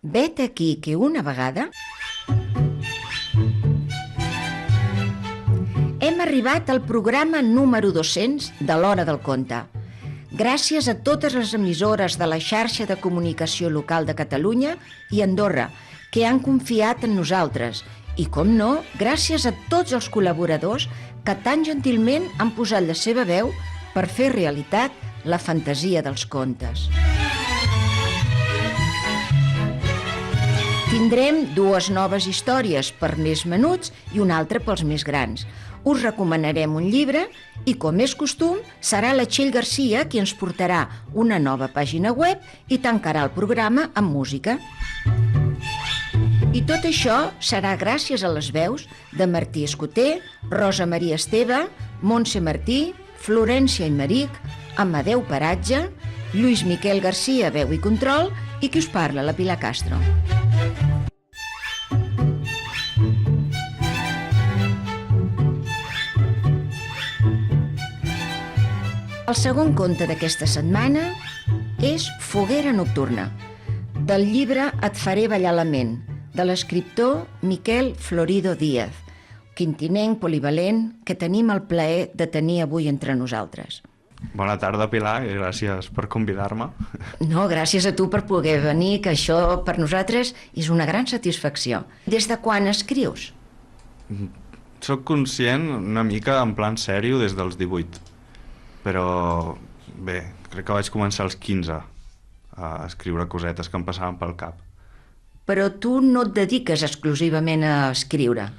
Vet aquí que una vegada hem arribat al programa número 200 de l'Hora del Conte. Gràcies a totes les emissores de la xarxa de comunicació local de Catalunya i Andorra, que han confiat en nosaltres. I, com no, gràcies a tots els col·laboradors que tan gentilment han posat la seva veu per fer realitat la fantasia dels contes. Tindrem dues noves històries per més menuts i una altra pels més grans. Us recomanarem un llibre i, com és costum, serà la Txell Garcia qui ens portarà una nova pàgina web i tancarà el programa amb música. I tot això serà gràcies a les veus de Martí Escoter, Rosa Maria Esteve, Montse Martí, Florència Aymeric, Amadeu Paratge, Lluís Miquel Garcia, veu i control, i qui us parla, la Pilar Castro. El segon conte d'aquesta setmana és Foguera nocturna, del llibre Et faré ballar la ment, de l'escriptor Miquel Florido Díaz, quintinenc polivalent que tenim el plaer de tenir avui entre nosaltres. Bona tarda, Pilar, i gràcies per convidar-me. No, gràcies a tu per poder venir, que això per nosaltres és una gran satisfacció. Des de quan escrius? Soc conscient una mica en plan sèrio des dels 18, però bé, crec que vaig començar als 15 a escriure cosetes que em passaven pel cap. Però tu no et dediques exclusivament a escriure.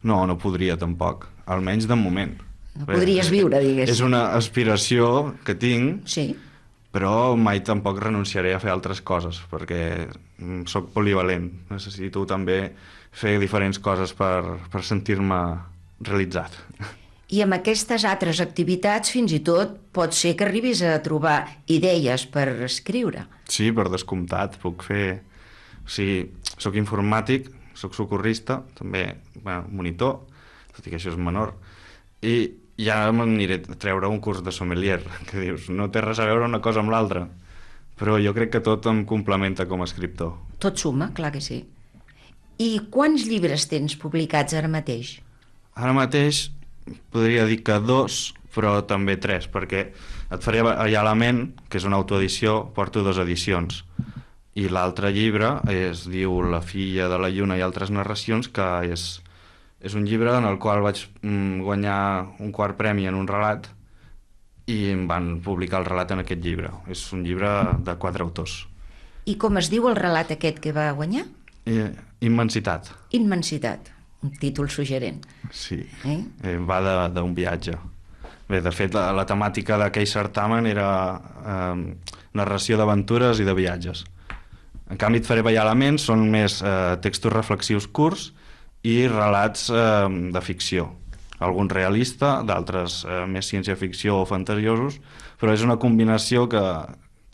No, no podria tampoc, almenys de moment. No podries viure, diguéssim. És una aspiració que tinc, Sí. però mai tampoc renunciaré a fer altres coses, perquè sóc polivalent. Necessito també fer diferents coses per sentir-me realitzat. I amb aquestes altres activitats fins i tot pot ser que arribis a trobar idees per escriure. Sí, per descomptat, puc fer... O sigui, soc informàtic, soc socorrista, també, monitor, tot i que això és menor, i ja m'aniré a treure un curs de sommelier, que dius, no té res a veure una cosa amb l'altra, però jo crec que tot em complementa com a escriptor. Tot suma, clar que sí. I quants llibres tens publicats ara mateix? Ara mateix podria dir que 2, però també 3, perquè Et faré ballar la ment, que és una autoedició, porto 2 edicions. I l'altre llibre es diu La filla de la lluna i altres narracions, que és un llibre en el qual vaig guanyar un quart premi en un relat i em van publicar el relat en aquest llibre. És un llibre de 4 autors. I com es diu el relat aquest que va guanyar? Immensitat. Immensitat, un títol suggerent. Sí, va d'un viatge. Bé, de fet, la temàtica d'aquell certamen era narració d'aventures i de viatges. En canvi, Et faré ballar la ment són més textos reflexius curts i relats de ficció. Alguns realista, d'altres més ciència-ficció o fantasiosos, però és una combinació que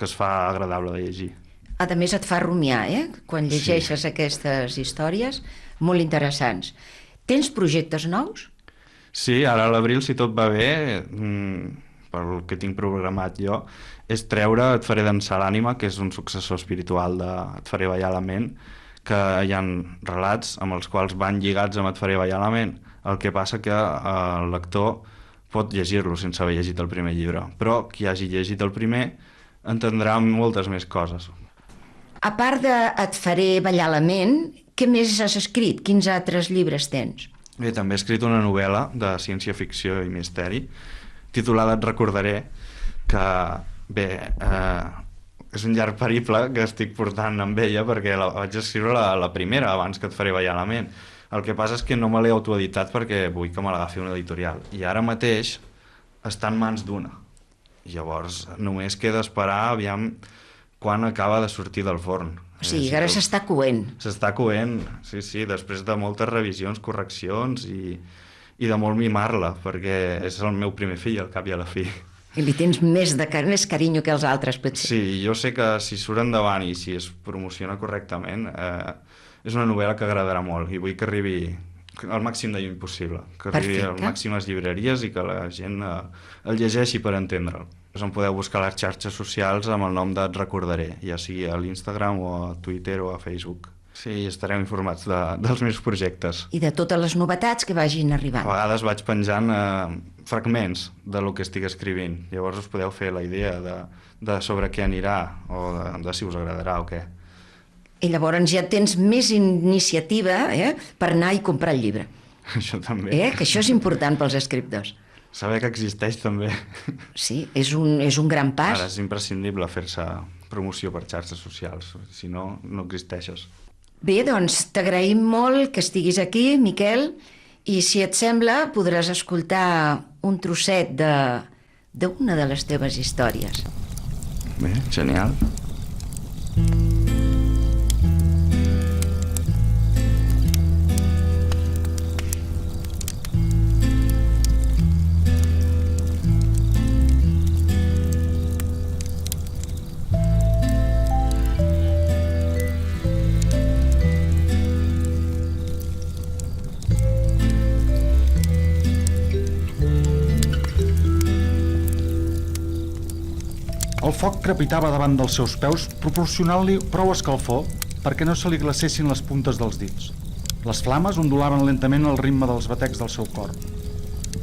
es fa agradable de llegir. A més, et fa rumiar, quan llegeixes aquestes històries, molt interessants. Tens projectes nous? Sí, ara a l'abril, si tot va bé, pel que tinc programat jo, és treure Et faré dansar l'ànima, que és un successor espiritual de Et faré ballar la ment, que hi ha relats amb els quals van lligats amb Et faré ballar la ment. El que passa que el lector pot llegir-lo sense haver llegit el primer llibre, però qui hagi llegit el primer entendrà moltes més coses. A part de Et faré ballar la ment, què més has escrit? Quins altres llibres tens? Bé, també he escrit una novel·la de ciència-ficció i misteri, titulada Et recordaré, que bé, és un llarg periple que estic portant amb ella perquè vaig escriure la primera abans que Et faré ballar la ment. El que passa és que no me l'he autoeditat perquè vull que me l'agafi una editorial. I ara mateix està en mans d'una. Llavors només queda esperar aviam quan acaba de sortir del forn. O sigui, ara s'està coent. S'està coent, sí, després de moltes revisions, correccions i de molt mimar-la, perquè és el meu primer fill, al cap i a la fi. I li tens més carinyo que els altres, potser. Sí, jo sé que si surt endavant i si es promociona correctament, és una novel·la que agradarà molt i vull que arribi al màxim de lluny possible, que arribi a màximes llibreries i que la gent el llegeixi per entendre'l. Us en podeu buscar a les xarxes socials amb el nom de Et Recordaré, ja sigui a l'Instagram o a Twitter o a Facebook. Sí, estareu informats dels meus projectes. I de totes les novetats que vagin A arribant. vegades vaig penjant fragments del que estic escrivint. Llavors us podeu fer la idea de sobre què anirà o de si us agradarà o què. I llavors ja tens més iniciativa per anar i comprar el llibre. Això també. Que això és important pels escriptors. Saber que existeix també. Sí, és un gran pas. Ara és imprescindible fer-se promoció per xarxes socials, si no, no existeixes. Bé, doncs t'agraïm molt que estiguis aquí, Miquel, i si et sembla podràs escoltar un trosset d'una de les teves històries. Bé, genial. El foc crepitava davant dels seus peus, proporcionant-li prou escalfor perquè no se li glacessin les puntes dels dits. Les flames ondulaven lentament al ritme dels batecs del seu cor.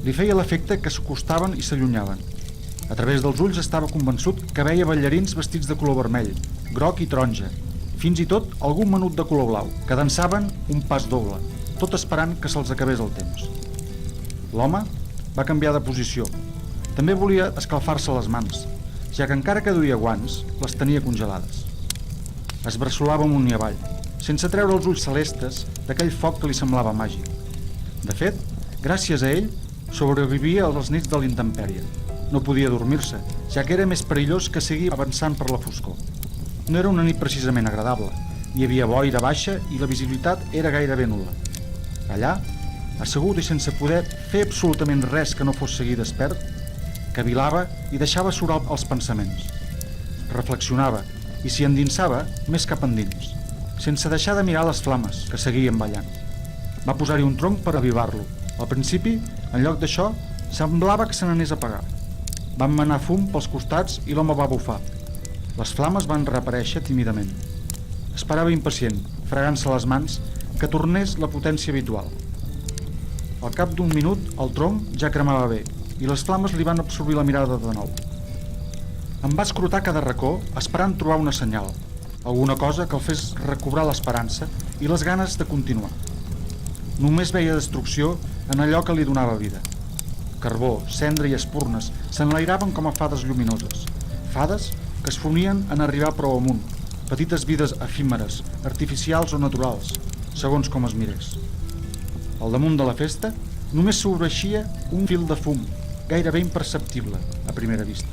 Li feia l'efecte que s'acostaven i s'allunyaven. A través dels ulls estava convençut que veia ballarins vestits de color vermell, groc i taronja, fins i tot algun menut de color blau, que dansaven un pas doble, tot esperant que se'ls acabés el temps. L'home va canviar de posició. També volia escalfar-se les mans, ja que encara que duia guants, les tenia congelades. Es bressolava amunt i avall, sense treure els ulls celestes d'aquell foc que li semblava màgic. De fet, gràcies a ell, sobrevivia a les nits de l'intempèrie. No podia dormir-se, ja que era més perillós que seguir avançant per la foscor. No era una nit precisament agradable. Hi havia boira baixa i la visibilitat era gairebé nul·la. Allà, assegut i sense poder fer absolutament res que no fos seguir despert, cavilava i deixava surar els pensaments. Reflexionava i s'hi endinsava més cap endins, sense deixar de mirar les flames que seguien ballant. Va posar-hi un tronc per avivar-lo. Al principi, en lloc d'això, semblava que se n'anés a apagar. Van manar fum pels costats i l'home va bufar. Les flames van reaparèixer tímidament. Esperava impacient, fregant-se les mans, que tornés la potència habitual. Al cap d'un minut, el tronc ja cremava bé i les flames li van absorbir la mirada de nou. Em va escrutar cada racó esperant trobar una senyal, alguna cosa que el fes recobrar l'esperança i les ganes de continuar. Només veia destrucció en allò que li donava vida. Carbó, cendra i espurnes s'enlairaven com a fades lluminoses, fades que es fonien en arribar prou amunt, petites vides efímeres, artificials o naturals, segons com es mirés. Al damunt de la festa només s'obreixia un fil de fum, gairebé imperceptible a primera vista.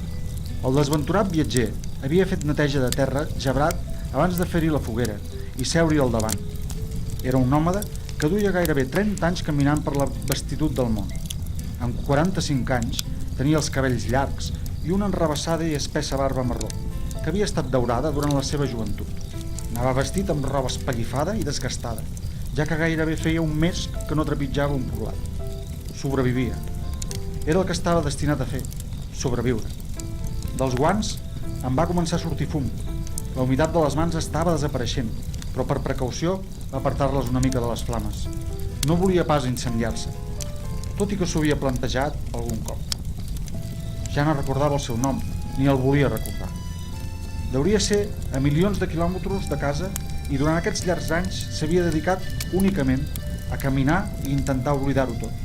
El desventurat viatger havia fet neteja de terra gebrat abans de fer-hi la foguera i seure-hi al davant. Era un nòmada que duia gairebé 30 anys caminant per la vestitud del món. Amb 45 anys tenia els cabells llargs i una enrabassada i espessa barba marró, que havia estat daurada durant la seva joventut. Anava vestit amb roba espellifada i desgastada, ja que gairebé feia un mes que no trepitjava un poblat. Sobrevivia. Era el que estava destinat a fer, sobreviure. Dels guants em va començar a sortir fum. La humitat de les mans estava desapareixent, però per precaució va apartar-les una mica de les flames. No volia pas incendiar-se, tot i que s'ho havia plantejat algun cop. Ja no recordava el seu nom, ni el volia recordar. Deuria ser a milions de quilòmetres de casa i durant aquests llargs anys s'havia dedicat únicament a caminar i intentar oblidar-ho tot.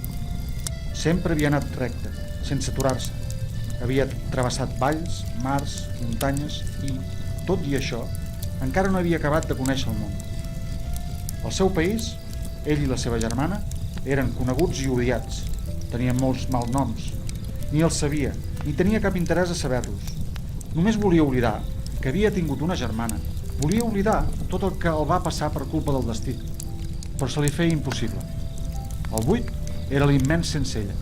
Sempre havia anat recte, sense aturar-se. Havia travessat valls, mars, muntanyes i, tot i això, encara no havia acabat de conèixer el món. Al seu país, ell i la seva germana eren coneguts i odiats. Tenien molts malnoms. Ni els sabia, ni tenia cap interès a saber-los. Només volia oblidar que havia tingut una germana. Volia oblidar tot el que el va passar per culpa del destí. Però se li feia impossible. El buit era l'immens sense ella.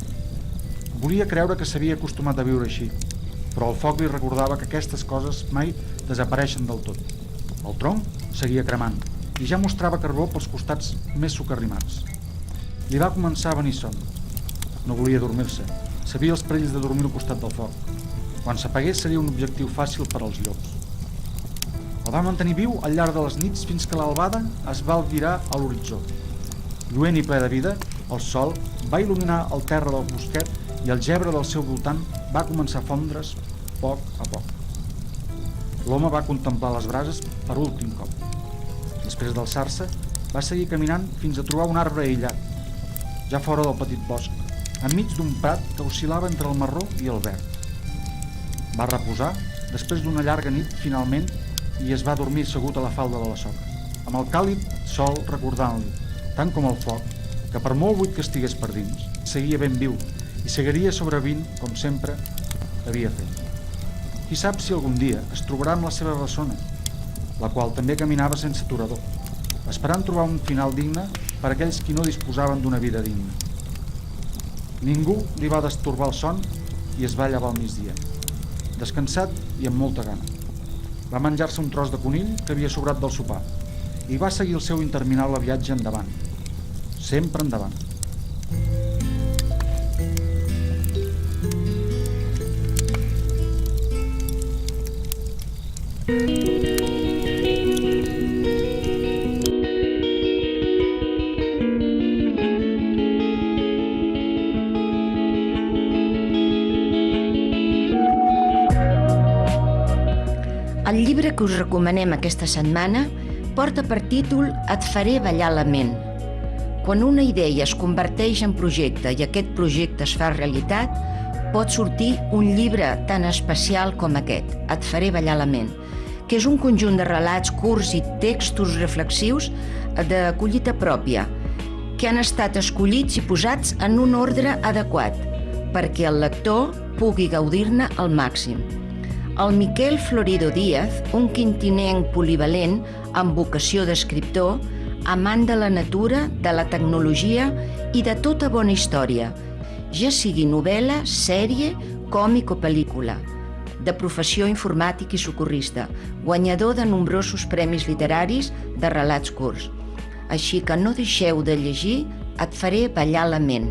Volia creure que s'havia acostumat a viure així, però el foc li recordava que aquestes coses mai desapareixen del tot. El tronc seguia cremant i ja mostrava carbó pels costats més socarrimats. Li va començar a venir son. No volia dormir-se. Sabia els perills de dormir al costat del foc. Quan s'apagués seria un objectiu fàcil per als llops. El va mantenir viu al llarg de les nits fins que l'albada es va albirar a l'horitzó. Lluent i ple de vida, el sol va il·luminar el terra del bosquet i el gebre del seu voltant va començar a fondre's poc a poc. L'home va contemplar les brases per últim cop. Després d'alçar-se, va seguir caminant fins a trobar un arbre aïllat, ja fora del petit bosc, enmig d'un prat que oscil·lava entre el marró i el verd. Va reposar després d'una llarga nit finalment i es va dormir assegut a la falda de la soca, amb el càlid sol recordant-li, tant com el foc, que per molt buit que estigués per dins, seguia ben viu i seguiria sobrevivint com sempre havia fet. Qui sap si algun dia es trobarà amb la seva bessona, la qual també caminava sense aturador, esperant trobar un final digne per a aquells qui no disposaven d'una vida digna. Ningú li va destorbar el son i es va llevar al migdia, descansat i amb molta gana. Va menjar-se un tros de conill que havia sobrat del sopar i va seguir el seu interminable viatge endavant, sempre endavant. El llibre que us recomanem aquesta setmana porta per títol Et faré ballar la ment. Quan una idea es converteix en projecte i aquest projecte es fa realitat, pot sortir un llibre tan especial com aquest, Et faré ballar la ment, que és un conjunt de relats curts i textos reflexius de collita pròpia, que han estat escollits i posats en un ordre adequat perquè el lector pugui gaudir-ne al màxim. El Miquel Florido Díaz, un quintinenc polivalent amb vocació d'escriptor, amant de la natura, de la tecnologia i de tota bona història, ja sigui novel·la, sèrie, còmic o pel·lícula. De professió informàtic i socorrista, guanyador de nombrosos premis literaris de relats curts. Així que no deixeu de llegir Et faré ballar la ment,